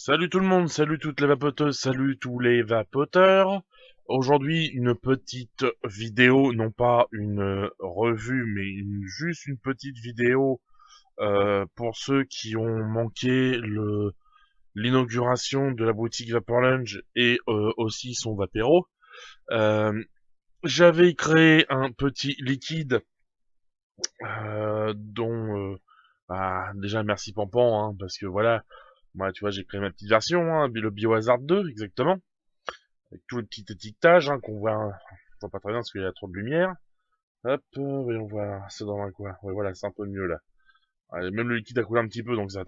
Salut tout le monde, salut toutes les vapoteuses, salut tous les vapoteurs. Aujourd'hui, une petite vidéo, non pas une revue, mais juste une petite vidéo pour ceux qui ont manqué l'inauguration de la boutique Vaporlunge et aussi son Vapéro. Euh, J'avais créé un petit liquide dont... déjà merci Pampan, hein, parce que voilà, moi tu vois j'ai créé ma petite version, hein, le Biohazard 2 exactement. Avec tout le petit étiquetage hein, qu'on voit, on voit pas très bien parce qu'il y a trop de lumière. Hop, voyons voir, c'est dans un coin. Ouais, voilà, c'est un peu mieux là. Ouais, même le liquide a coulé un petit peu, donc ça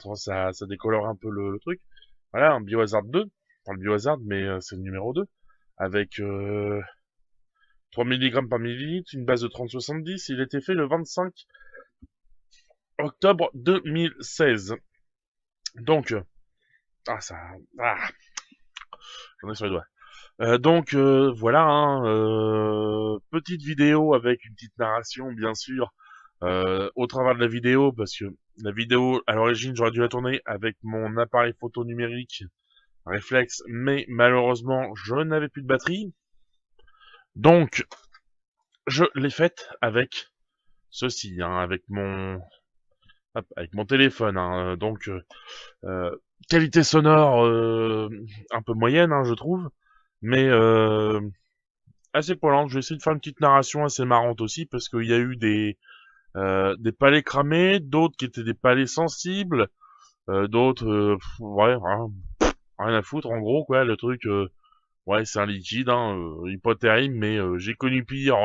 décolore un peu le truc. Voilà, un Biohazard 2, enfin le Biohazard, mais c'est le numéro 2, avec 3 mg par millilitre, une base de 30-70. Il a été fait le 25 octobre 2016. Donc, ça, ah, j'en ai sur les doigts. Voilà, hein, petite vidéo avec une petite narration bien sûr au travers de la vidéo parce que la vidéo à l'origine j'aurais dû la tourner avec mon appareil photo numérique réflexe mais malheureusement je n'avais plus de batterie donc je l'ai faite avec ceci hein, avec mon téléphone hein, qualité sonore un peu moyenne hein, je trouve mais assez poilant. Je vais essayer de faire une petite narration assez marrante aussi parce qu'il y a eu des palais cramés, d'autres qui étaient des palais sensibles, d'autres ouais rien à foutre en gros quoi. Le truc ouais c'est un liquide, hein, il est pas terrible mais j'ai connu pire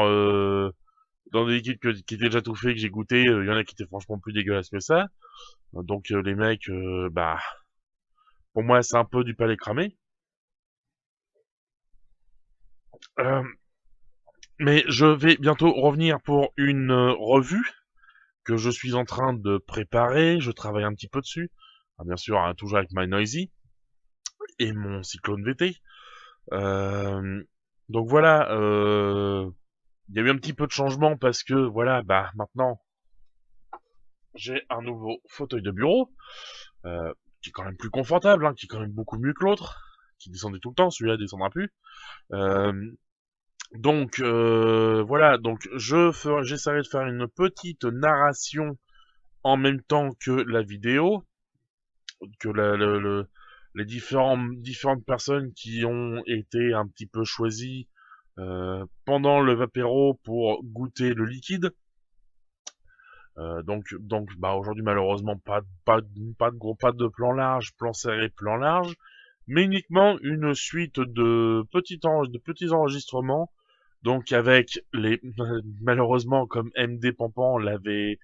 dans des liquides qui étaient déjà tout faits que j'ai goûté. Il y en a qui étaient franchement plus dégueulasses que ça. Les mecs bah pour moi c'est un peu du palais cramé. Euh, mais je vais bientôt revenir pour une revue que je suis en train de préparer, je travaille un petit peu dessus. Ah, bien sûr, hein, toujours avec My Noisy et mon Cyclone VT. Euh, donc voilà, il y a eu un petit peu de changement parce que voilà, bah maintenant j'ai un nouveau fauteuil de bureau qui est quand même plus confortable, hein, qui est quand même beaucoup mieux que l'autre, qui descendait tout le temps. Celui-là descendra plus. Euh, voilà, donc j'essaierai de faire une petite narration en même temps que la vidéo que les différentes personnes qui ont été un petit peu choisies pendant le Vapéro pour goûter le liquide. Bah aujourd'hui malheureusement pas de plan large, plan serré, plan large, mais uniquement une suite de petits enregistrements. Donc avec les malheureusement comme MD Pampan l'avait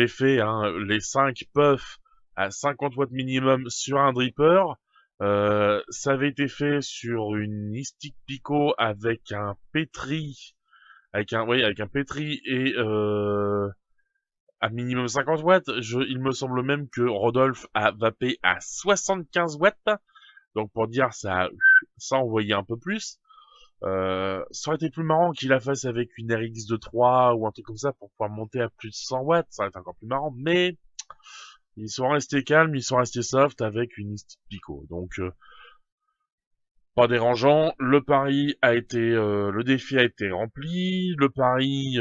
fait hein, les 5 puffs à 50 watts minimum sur un dripper. Ça avait été fait sur une Istic Pico avec un pétri avec un pétri et à minimum 50 watts. Il me semble même que Rodolphe a vapé à 75 watts. Donc pour dire ça envoyait un peu plus. Ça aurait été plus marrant qu'il la fasse avec une RX de 3 ou un truc comme ça pour pouvoir monter à plus de 100 watts. Ça aurait été encore plus marrant. Mais ils sont restés calmes, ils sont restés soft avec une Istic Pico. Donc pas dérangeant. Le défi a été rempli. Le pari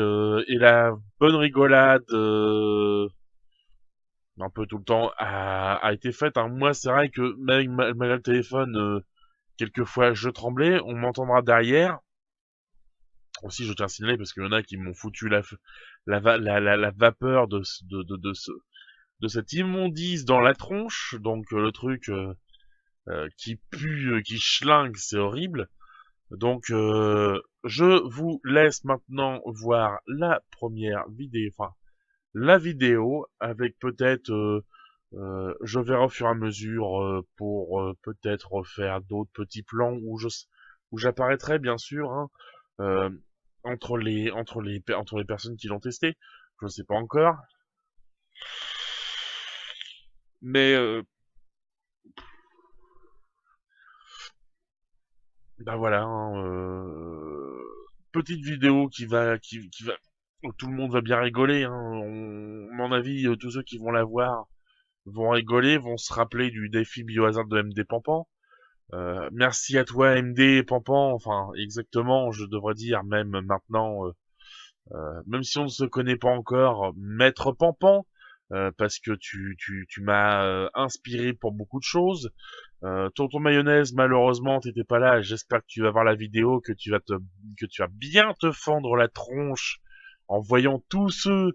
et la bonne rigolade un peu tout le temps a été faite. Hein. Moi, c'est vrai que malgré le téléphone, quelquefois je tremblais. On m'entendra derrière. Aussi, je tiens à signaler parce qu'il y en a qui m'ont foutu la vapeur de cette immondice dans la tronche. Donc le truc qui pue, qui schlingue, c'est horrible. Donc je vous laisse maintenant voir la première vidéo, enfin la vidéo avec peut-être je verrai au fur et à mesure pour peut-être refaire d'autres petits plans où j'apparaîtrai bien sûr hein, euh, entre les personnes qui l'ont testé. Je ne sais pas encore, mais bah voilà, hein, petite vidéo qui va où tout le monde va bien rigoler. Hein, à mon avis, tous ceux qui vont la voir vont rigoler, vont se rappeler du défi Biohazard de MD Pampan. Merci à toi MD Pampan, enfin exactement, je devrais dire même maintenant, même si on ne se connaît pas encore, Maître Pampan, parce que tu m'as inspiré pour beaucoup de choses. Tonton Mayonnaise, malheureusement, t'étais pas là. J'espère que tu vas voir la vidéo, que tu vas bien te fendre la tronche en voyant tous ceux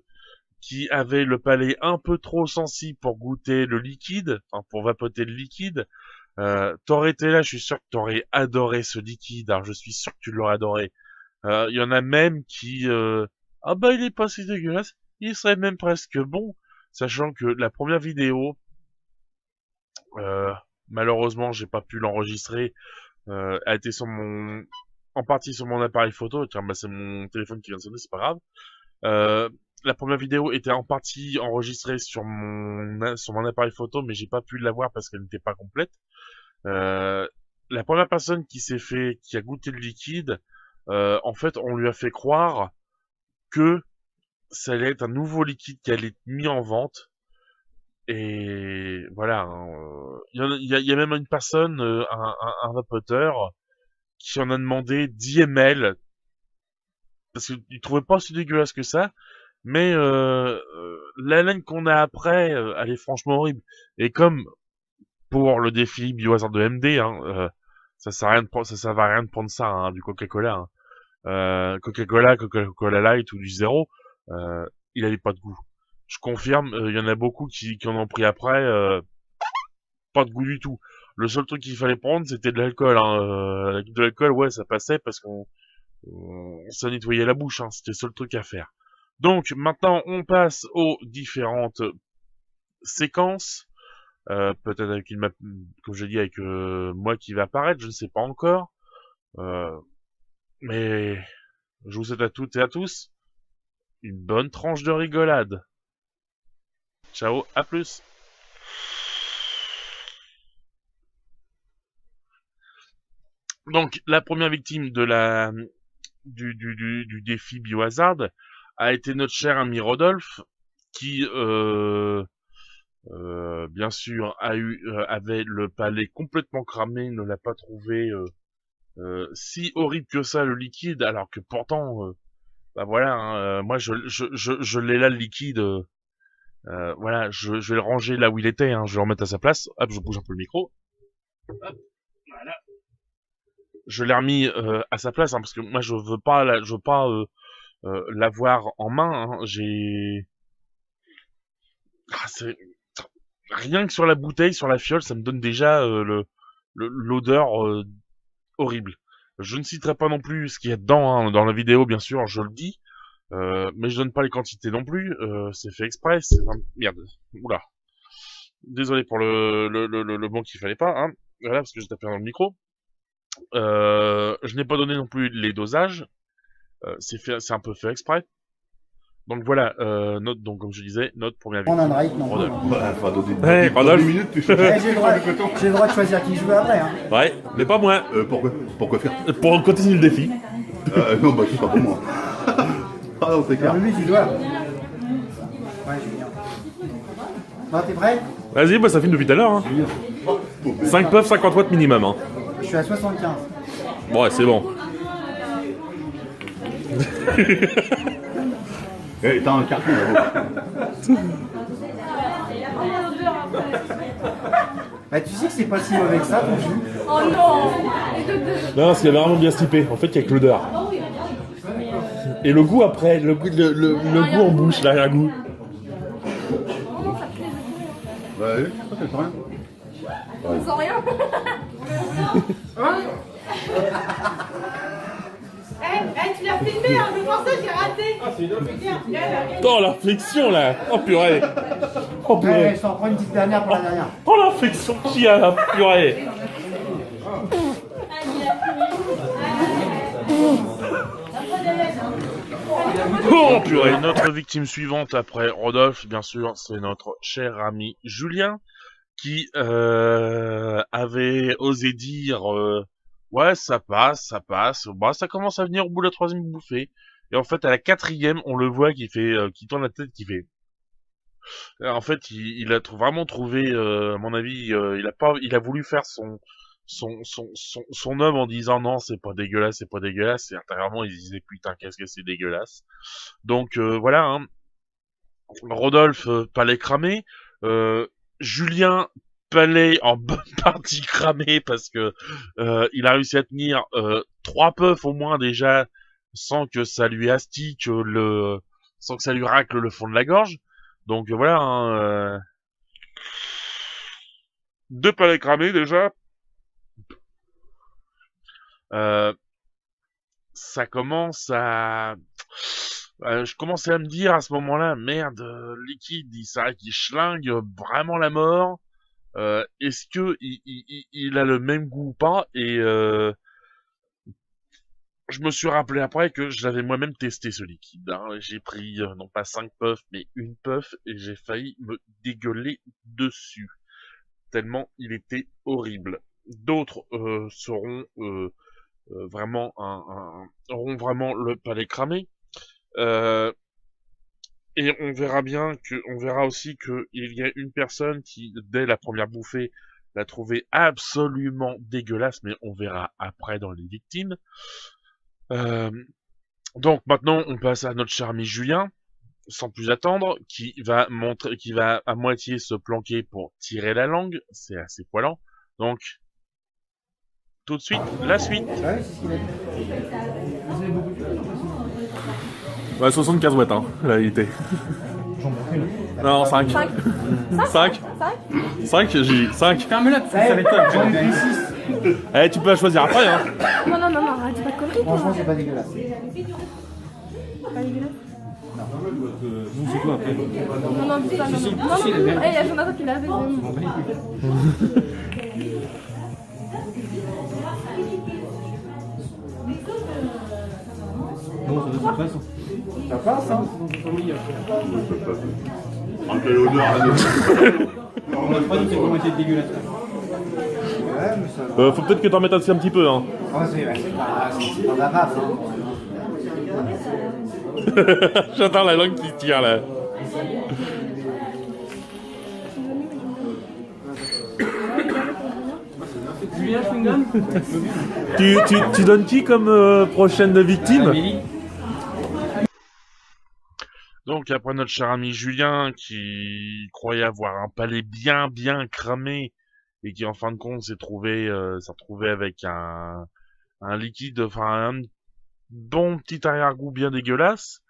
qui avaient le palais un peu trop sensible pour goûter le liquide, enfin, pour vapoter le liquide. T'aurais été là, je suis sûr que t'aurais adoré ce liquide. Alors, je suis sûr que tu l'aurais adoré. Il y en a même qui, ah bah il est pas si dégueulasse, il serait même presque bon, sachant que la première vidéo, euh, malheureusement j'ai pas pu l'enregistrer, a été en partie sur mon appareil photo. Tiens, bah c'est mon téléphone qui vient de sonner, c'est pas grave. Euh, la première vidéo était en partie enregistrée sur mon appareil photo, mais j'ai pas pu l'avoir parce qu'elle n'était pas complète. Euh, la première personne qui a goûté le liquide, en fait, on lui a fait croire que ça allait être un nouveau liquide qui allait être mis en vente. Et voilà, hein, il y a même une personne, un vapoteur, qui en a demandé 10 ml, parce qu'il trouvait pas si dégueulasse que ça, mais l'haleine qu'on a après, elle est franchement horrible. Et comme pour le défi Biohazard de MD, hein, ça sert à rien ça sert à rien de prendre ça, hein, du Coca-Cola. Hein. Coca-Cola, Coca-Cola Light ou du zéro, il avait pas de goût. Je confirme, il y en a beaucoup qui en ont pris après, pas de goût du tout. Le seul truc qu'il fallait prendre, c'était de l'alcool. Hein. De l'alcool, ouais, ça passait parce qu'on ça nettoyait la bouche. Hein. C'était le seul truc à faire. Donc maintenant, on passe aux différentes séquences. Peut-être avec une map, comme je dis, avec moi qui va apparaître, je ne sais pas encore. Mais je vous souhaite à toutes et à tous une bonne tranche de rigolade. Ciao, à plus. Donc, la première victime du défi Biohazard a été notre cher ami Rodolphe, qui, bien sûr, avait le palais complètement cramé, ne l'a pas trouvé si horrible que ça le liquide, alors que pourtant, bah voilà, hein, moi je l'ai là le liquide. Voilà, je vais le ranger là où il était, hein, je vais le remettre à sa place. Hop, je bouge un peu le micro. Hop, voilà. Je l'ai remis à sa place, hein, parce que moi je veux pas l'avoir en main. Hein. Rien que sur la bouteille, sur la fiole, ça me donne déjà l'odeur horrible. Je ne citerai pas non plus ce qu'il y a dedans, hein, dans la vidéo, bien sûr, je le dis. Mais je donne pas les quantités non plus. C'est fait exprès. Merde. Oula. Désolé pour le bon qu'il fallait pas. Hein. Voilà, parce que j'ai tapé dans le micro. Je n'ai pas donné non plus les dosages. C'est un peu fait exprès. Donc voilà, donc comme je disais, notre première On a un victime, break, non. Rodolphe. Ouais, Rodolphe. J'ai le droit de choisir qui je veux après. Hein. Ouais, mais pas moi. Pourquoi faire Pour continuer le défi. Non, bah c'est pas pour moi. Ah non, c'est clair. Alors lui, tu dois. Ouais, Julien. Bon, t'es prêt? Vas-y, bah ça filme depuis tout à l'heure. Hein. 5 puffs, 50 watts minimum. Hein. Je suis à 75. Bon, ouais, c'est bon. Eh, t'as un carton là-bas. Bah, tu sais que c'est pas si mauvais que ça, ton jus. Oh non. Non, parce qu'il avait vraiment bien slipé. En fait, il y a que l'odeur. Et le goût après, le goût en bouche, l'arrière-goût. Ouais, ça c'est rien. On sent rien. Tu l'as filmé, hein, je pensais que j'ai raté. Oh, l'infection là. Oh purée. Oh Ouais, purée. je t'en prends une petite dernière pour la dernière. Oh, l'infection qu'il y a là, purée. Oh purée, notre victime suivante après Rodolphe, bien sûr, c'est notre cher ami Julien, qui avait osé dire ouais, ça passe, bah ça commence à venir au bout de la troisième bouffée. Et en fait, à la quatrième, on le voit qui tourne la tête, qui fait En fait, il a vraiment trouvé, à mon avis, il a voulu faire son homme en disant non, c'est pas dégueulasse, et intérieurement il disait putain qu'est-ce que c'est dégueulasse. Donc voilà, hein. Rodolphe, palais cramé, Julien, palais en bonne partie cramé parce que il a réussi à tenir 3 puffs au moins déjà sans que ça lui astique sans que ça lui racle le fond de la gorge. Donc voilà, hein, 2 palais cramés déjà. Ça commence à... je commençais à me dire à ce moment-là, merde, Liquide, c'est vrai qu'il schlingue vraiment la mort. Est-ce que il a le même goût ou pas? Et je me suis rappelé après que je l'avais moi-même testé ce liquide. Hein. J'ai pris non pas 5 puffs, mais une puff et j'ai failli me dégueuler dessus. Tellement il était horrible. D'autres seront vraiment auront vraiment le palais cramé. Et on verra aussi que il y a une personne qui, dès la première bouffée, l'a trouvé absolument dégueulasse, mais on verra après dans les victimes. Donc maintenant, on passe à notre cher ami Julien, sans plus attendre, qui va à moitié se planquer pour tirer la langue. C'est assez poilant. Donc, tout de suite, la suite. Ouais, c'est ce qu'il a dit. Vous avez beaucoup de choses, Ouais, 75 watts, hein, la réalité. j'en manque une. Non, 5. 5 5 j'ai dit 5. Ferme-la, parce que ça va être top. J'en ai pris 6. Eh, tu peux la choisir après, hein. Non, dis pas de conneries, toi. Franchement, c'est pas dégueulasse. Pas dégueulasse. Vous, c'est quoi après? Non, dis pas, non. Non, il y a Jonathan qui l'a fait. Non, ça passe. Ça passe, hein? Ah, quelle odeur là. On a pas dit que ça commençait à être dégueulasse. Ouais, mais ça... Faut peut-être que t'en mettes aussi un petit peu, hein. Ah, c'est pas la bave, hein. J'entends la langue qui tire, là. Julien Schwingham? Tu donnes qui comme prochaine victime? Amélie. Donc après notre cher ami Julien qui croyait avoir un palais bien cramé et qui en fin de compte s'est retrouvé avec un liquide, enfin un bon petit arrière-goût bien dégueulasse.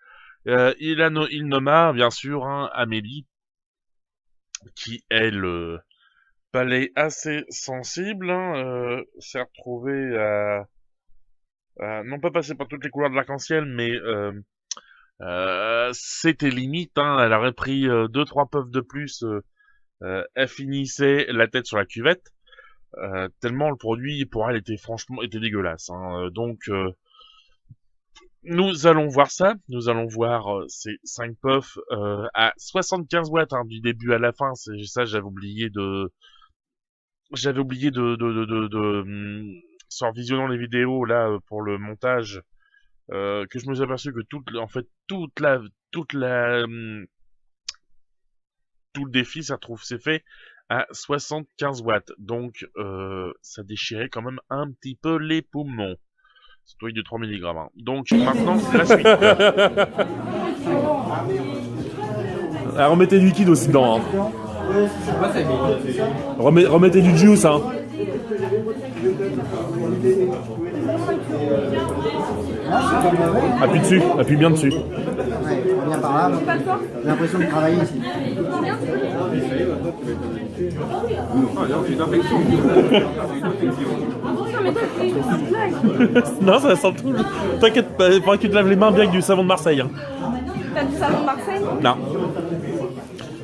Il nomma bien sûr Amélie qui est le palais assez sensible, s'est retrouvée à non pas passer par toutes les couleurs de l'arc-en-ciel, mais c'était limite, elle aurait pris 2-3 puffs de plus, elle finissait la tête sur la cuvette, tellement le produit pour elle était dégueulasse. Donc nous allons voir ça, nous allons voir ces 5 puffs à 75 watts du début à la fin. C'est ça, j'avais oublié de en visionnant les vidéos là pour le montage, que je me suis aperçu que tout le défi s'est fait à 75 watts. Donc ça déchirait quand même un petit peu les poumons. C'est de 3 mg. Donc maintenant la suite. Remettez du liquide aussi dedans, hein. Remettez du juice, hein. Appuie dessus, appuie bien dessus. Ouais, on vient par là. J'ai l'impression de travailler ici. Non, ça sent tout. T'inquiète pas, il faudra que tu te laves les mains bien avec du savon de Marseille, hein. T'as du savon de Marseille? Non.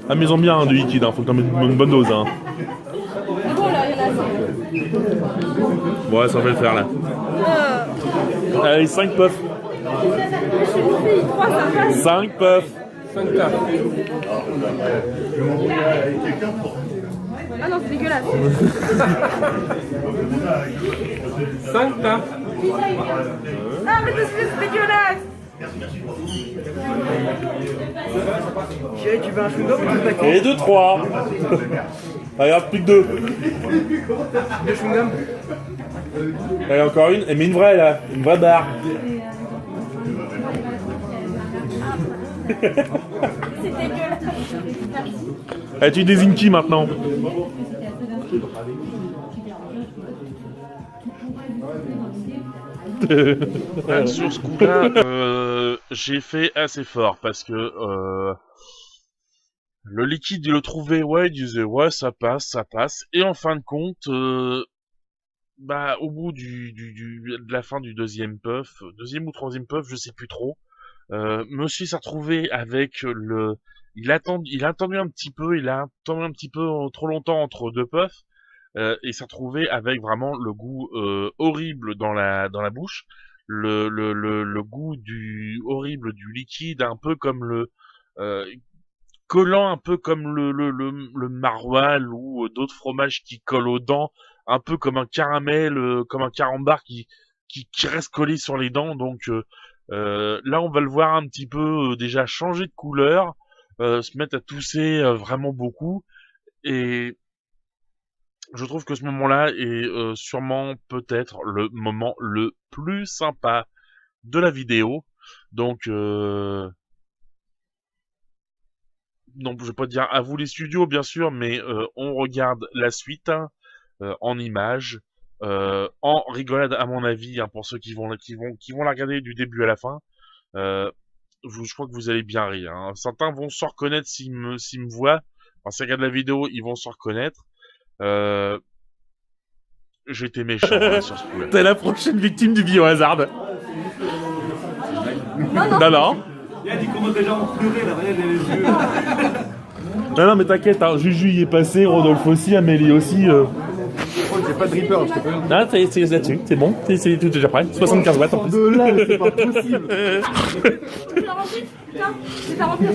Amusons bien du liquide, faut que t'en mettes une bonne dose, hein. C'est bon, là, il y en a assez. Ouais, ça va le faire, là. Allez, 5 puffs. Je suis une fille, 3 ça passe. 5 puffs. Ah non, c'est dégueulasse. 5 tas. Ah, mais c'est dégueulasse. Chérie, tu veux un chewing-gum ou un paquet? Et 2, 3. Regarde, plus que 2. 2 chewing-gums? Allez, encore une. Mais une vraie, là. Une vraie barre. C'est dégueulasse. Eh, tu désignes qui maintenant? Sur ce coup-là, j'ai fait assez fort parce que le liquide, il le trouvait, ouais, il disait ouais, ça passe, et en fin de compte, bah, au bout de la fin du deuxième ou troisième puff, je sais plus trop, monsieur s'est retrouvé avec il a attendu un petit peu, trop longtemps entre deux puffs. Et s'est retrouvé avec vraiment le goût horrible dans la bouche, le goût horrible du liquide, un peu comme collant, un peu comme le maroilles ou d'autres fromages qui collent aux dents, un peu comme un caramel, comme un carambar qui reste collé sur les dents. Donc là, on va le voir un petit peu déjà changer de couleur, se mettre à tousser vraiment beaucoup. Et je trouve que ce moment-là est sûrement peut-être le moment le plus sympa de la vidéo. Donc, je vais pas dire à vous les studios, bien sûr, mais on regarde la suite en images, en rigolade à mon avis, hein, pour ceux qui vont la regarder du début à la fin. Je crois que vous allez bien rire. Hein. Certains vont se reconnaître s'ils me voient. Enfin, s'ils regardent la vidéo, ils vont se reconnaître. J'étais méchant sur ce coup-là. T'es la prochaine victime du biohazard. Non. Il a dit comment déjà on pleurait là, regardez les yeux. Non, mais t'inquiète, hein, Juju y est passé, Rodolphe aussi, Amélie aussi. Je crois que j'ai pas de dripper, je te peux. Ah, c'est là-dessus, c'est bon, c'est tout déjà prêt. 75 watts en plus. De là, c'est pas possible. Tu l'as rempli? Putain, c'est ta rempli.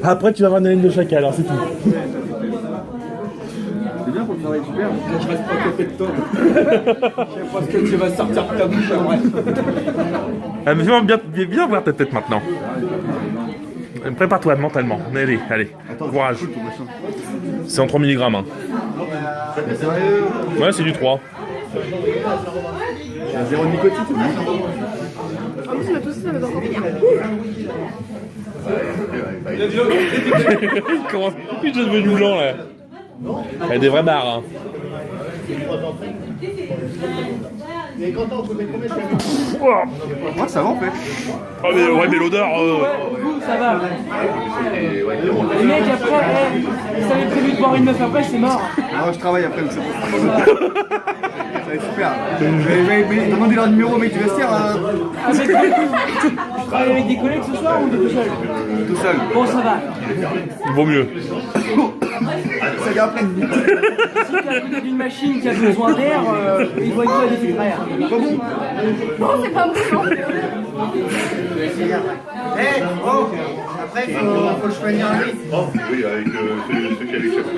Après, tu vas avoir une haleine de chacal, alors c'est tout. C'est bien pour le travail super. Je reste pas à côté de toi. Je sais pas ce que tu vas sortir de ta bouche après. Ah, mais viens voir ta tête maintenant. Prépare-toi mentalement. Allez, courage. C'est en 3 mg. Hein. Sérieux? Ouais, c'est du 3. Il y a 0 de nicotine. En plus, il a toussé, ça me donne envie. Comment il est devenu blanc là? Il y a des vrais barres. Hein. Moi ça va en fait. Oh, mais, ouais, mais l'odeur. Ça va. Les mecs après, ils avaient prévu de boire une meuf après, c'est mort. Non, je travaille après, donc c'est bon. Ça va être super. Mais demandez leur numéro au mec du vestiaire. Tu travailles avec des collègues ce soir ou tout seul? Tout seul. Bon, ça va. Il vaut mieux. Ça vient après. Si t'es à côté d'une machine qui a besoin d'air, il doit être des filtraires. Pas bon. Non, c'est pas bon. Eh, oh. Après, faut choisir un risque. Oh, oui, avec ceux qui avaient chef de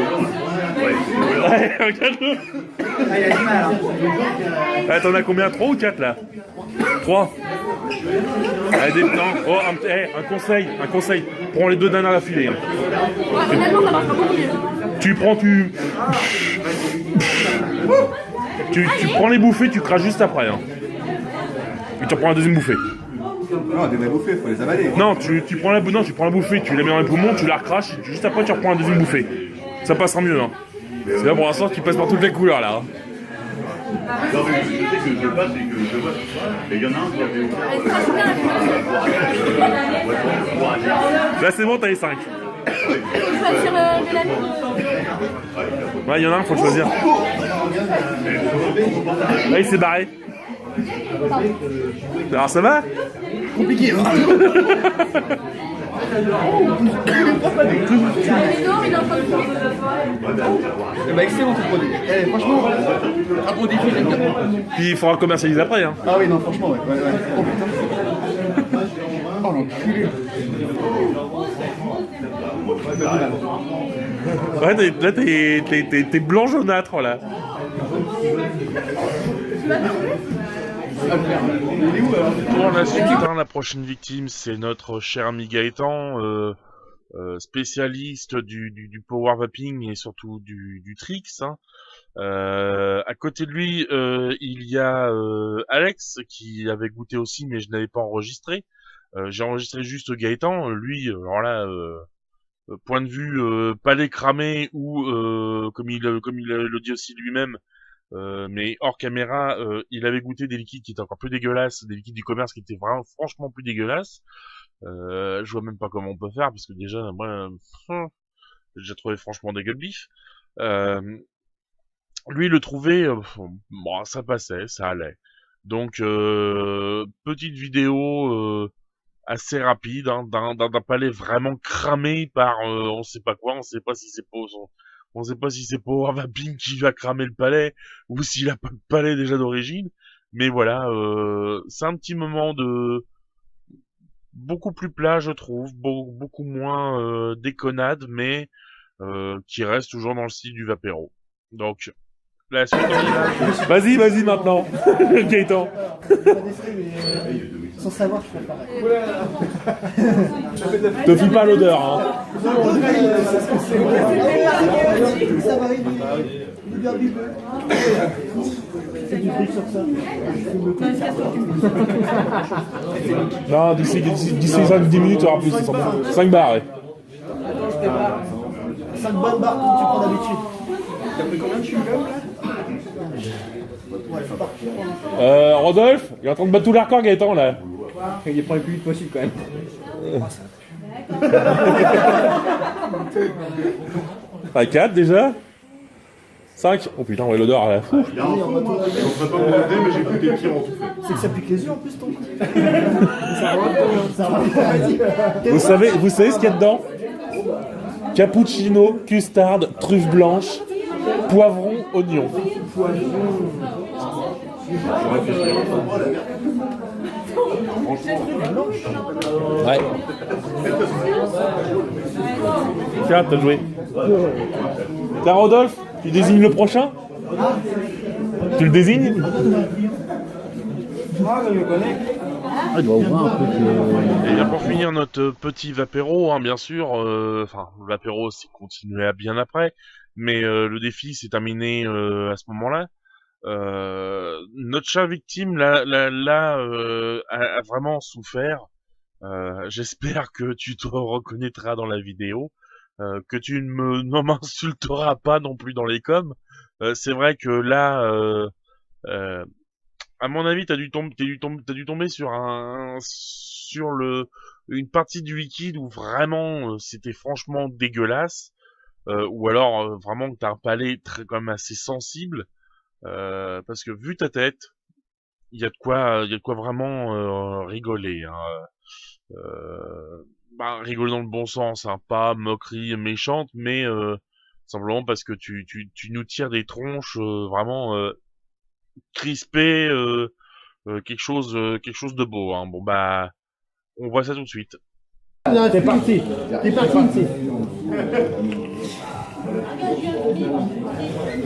ouais, Ouais, regarde-le. Ah, il a du mal. Hein. Ah, t'en as combien? 3 ou 4 là? 3. Allez, un conseil. Prends les 2 dernières d'affilée. Hein. Ouais, finalement, ça marche pas beaucoup mieux. Tu prends les bouffées, tu craches juste après. Hein. Et tu reprends la deuxième bouffée. Non, des vraies bouffées, faut les avaler. Non, tu prends la bouffée, tu la mets dans les poumons, tu la recraches, et juste après tu reprends la deuxième bouffée. Ça passera mieux. Hein. C'est là pour l'instant qui passe par toutes les couleurs là. Hein. non, mais je sais que je passe et que je vois. Et il y en a un qui avait Là c'est bon, t'as les 5. Tu choisir Mélanie? Ouais, il y en a un, faut le choisir. Là il s'est barré. Alors ça va? Compliqué, hein. Il dort, il est en train de courir. Eh bah, excellent ce produit. Eh, franchement, un produit que j'aime bien. Puis il faudra commercialiser après. Hein. Ah oui, non, franchement, ouais. Oh putain. Oh l'enculé. Ouais, là t'es blanc jaunâtre là. Pour la suite, hein, la prochaine victime, c'est notre cher ami Gaëtan, spécialiste du power vaping et surtout du tricks. Hein. À côté de lui, il y a Alex qui avait goûté aussi, mais je n'avais pas enregistré. J'ai enregistré juste Gaëtan. Lui, alors là, point de vue palais cramé ou comme il le dit aussi lui-même, mais hors caméra, il avait goûté des liquides qui étaient encore plus dégueulasses, des liquides du commerce qui étaient vraiment franchement plus dégueulasses. Je vois même pas comment on peut faire parce que déjà, moi, j'ai trouvé franchement dégueu le bif. Lui, il le trouvait, bon, ça passait, ça allait. Donc, petite vidéo assez rapide, hein, d'un palais vraiment cramé par on sait pas quoi, on sait pas si c'est on sait pas si c'est Power Vaping qui va cramer le palais ou s'il a pas de palais déjà d'origine. Mais voilà, c'est un petit moment de beaucoup plus plat, je trouve, beaucoup moins déconnade, mais qui reste toujours dans le style du Vapéro. Donc, la suite, on y va. Vas-y maintenant, Gaëtan. Sans savoir, je fais pareil. Te fie pas à l'odeur, hein. Ça va arriver. C'est du fric sur ça. Non, d'ici 5-10 minutes, tu auras plus. 5 barres, ouais. 5 bonnes barres comme tu prends d'habitude. T'as pris combien de chewing-gum là? Rodolphe, il est en train de battre tout les records, Gaëtan, là. Il prend le plus vite possible quand même. Ah, 4 déjà 5. Oh putain, ouais, l'odeur, là. On ferait pas mon idée, mais j'ai goûté pire en tout fait. C'est que ça pique les yeux en plus ton coup. Vous savez ce qu'il y a dedans? Cappuccino, custard, truffe blanche, poivron, oignon. Ouais. Tiens, t'as joué. Tiens, Rodolphe, tu désignes le prochain? Tu le désignes? Et bien pour finir notre petit Vapéro, hein, bien sûr, enfin le Vapéro c'est continué à bien après, mais le défi s'est terminé à ce moment-là. Notre chat victime là a vraiment souffert. J'espère que tu te reconnaîtras dans la vidéo, que tu ne m'insulteras pas non plus dans les coms. C'est vrai que là, à mon avis, t'as dû tomber sur une partie du liquide où vraiment c'était franchement dégueulasse, ou alors vraiment que t'as un palais quand même assez sensible, parce que vu ta tête, il y a de quoi vraiment rigoler. Hein. Rigoler dans le bon sens, hein, pas moquerie méchante, mais simplement parce que tu nous tires des tronches vraiment crispé, quelque chose de beau. Hein. Bon bah, on voit ça tout de suite. T'es parti ici.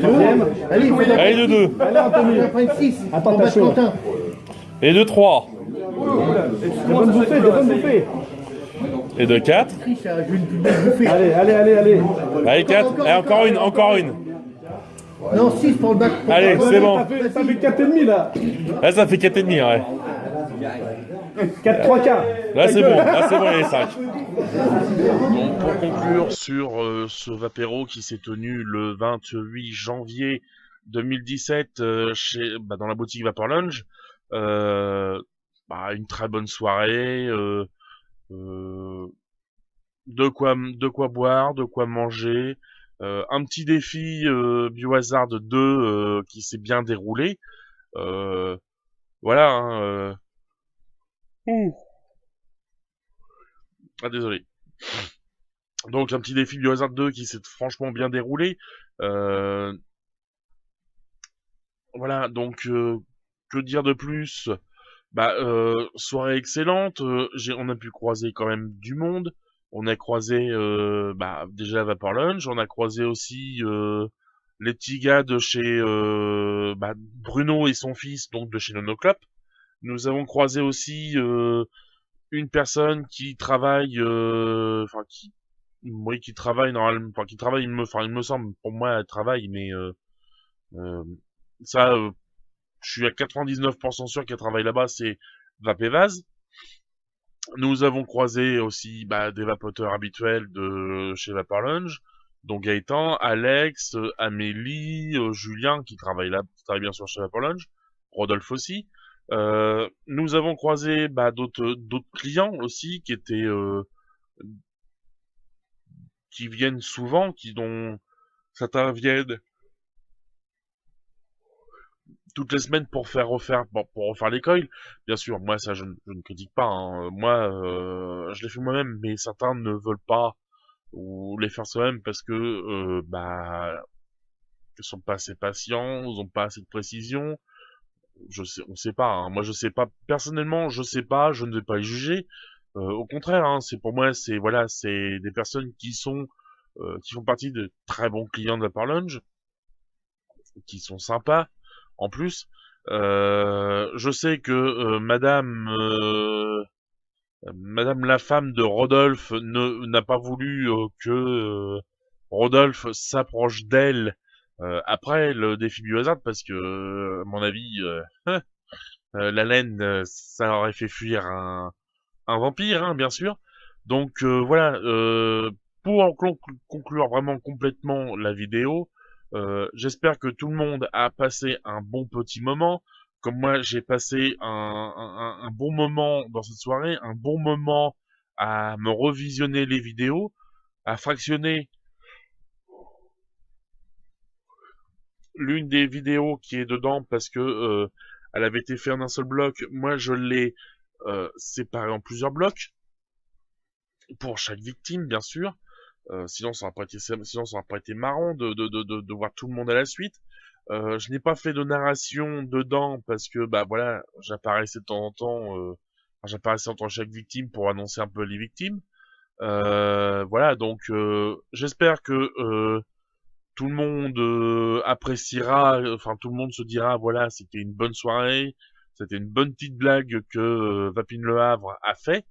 Allez, Allez, de 2. Allez, Anthony. Après 6. Attends, t'as chaud. Et de 3. De bonnes bouffées. Et de 4. Allez. Allez, 4. Et encore une. Non, 6 pour le bac. Allez, c'est bon. Ça fait 4,5 là. Là, ça fait 4,5, ouais. 4, 3 quarts. Là, c'est bon, les 5. Donc, pour conclure sur ce Vapéro qui s'est tenu le 28 janvier 2017 dans la boutique Vapor Lounge, une très bonne soirée, de quoi boire, de quoi manger, un petit défi Biohazard 2 qui s'est bien déroulé. Voilà. Hein, Ah désolé. Donc un petit défi Biohazard 2 qui s'est franchement bien déroulé. Voilà, donc que dire de plus? Soirée excellente. On a pu croiser quand même du monde. On a croisé déjà Vapor Lounge. On a croisé aussi les petits gars de chez Bruno et son fils, donc de chez Nonoclop. Nous avons croisé aussi une personne qui travaille, qui travaille normalement, il me semble, pour moi, elle travaille, mais euh, ça, je suis à 99% sûr qu'elle travaille là-bas, c'est Vapevaz. Nous avons croisé aussi des vapoteurs habituels de chez Vaporlunge, dont Gaëtan, Alex, Amélie, Julien qui travaille bien sûr chez Vaporlunge, Rodolphe aussi. Nous avons croisé d'autres clients aussi qui viennent souvent, certains viennent toutes les semaines pour refaire l'école. Bien sûr, moi ça je ne critique pas, hein. Moi je l'ai fait moi-même, mais certains ne veulent pas ou les faire soi-même parce que ils sont pas assez patients, ils ont pas assez de précision. On sait pas, hein. Moi je sais pas, personnellement je sais pas, je ne vais pas les juger. Au contraire, hein, c'est pour moi c'est des personnes qui font partie de très bons clients de la Vaporlunge, qui sont sympas. En plus, je sais que Madame la femme de Rodolphe n'a pas voulu que Rodolphe s'approche d'elle après le défi biohazard parce que, à mon avis, la laine, ça aurait fait fuir un vampire, hein, bien sûr. Donc voilà, pour conclure vraiment complètement la vidéo, j'espère que tout le monde a passé un bon petit moment. Comme moi, j'ai passé un bon moment dans cette soirée, un bon moment à me revisionner les vidéos, à fractionner l'une des vidéos qui est dedans parce que elle avait été faite en un seul bloc. Moi, je l'ai séparée en plusieurs blocs pour chaque victime, bien sûr. Sinon, ça n'aurait pas été marrant de voir tout le monde à la suite. Je n'ai pas fait de narration dedans parce que j'apparaissais de temps en temps, j'apparaissais entre chaque victime pour annoncer un peu les victimes. Voilà, donc j'espère que tout le monde appréciera, enfin tout le monde se dira voilà, c'était une bonne soirée, c'était une bonne petite blague que Vapine Le Havre a fait,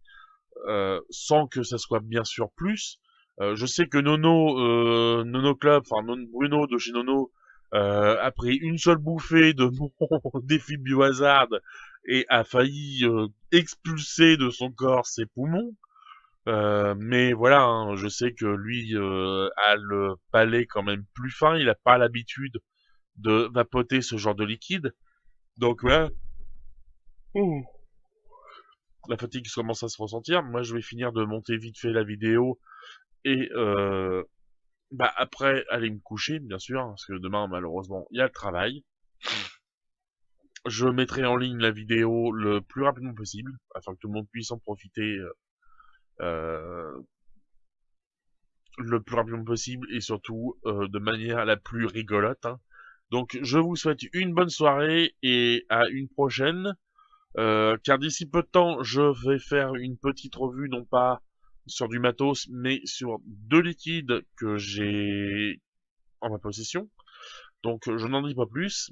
sans que ça soit bien sûr plus. Je sais que Nono Club, Bruno de chez Nono, a pris une seule bouffée de mon défi biohazard et a failli expulser de son corps ses poumons. Mais voilà, hein, je sais que lui a le palais quand même plus fin, il a pas l'habitude de vapoter ce genre de liquide. Donc voilà. Ouh. La fatigue commence à se ressentir. Moi, je vais finir de monter vite fait la vidéo et après aller me coucher, bien sûr, parce que demain, malheureusement, il y a le travail. Je mettrai en ligne la vidéo le plus rapidement possible, afin que tout le monde puisse en profiter le plus rapidement possible, et surtout de manière la plus rigolote, hein. Donc, je vous souhaite une bonne soirée, et à une prochaine, car d'ici peu de temps, je vais faire une petite revue, non pas sur du matos, mais sur 2 liquides que j'ai en ma possession. Donc je n'en dis pas plus.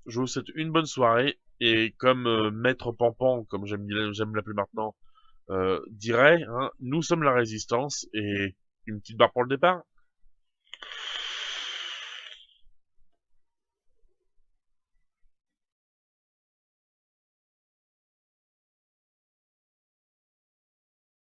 Je vous souhaite une bonne soirée. Et comme Maître Pampan, comme j'aime l'appeler maintenant, dirait, hein, nous sommes la résistance. Et une petite barre pour le départ.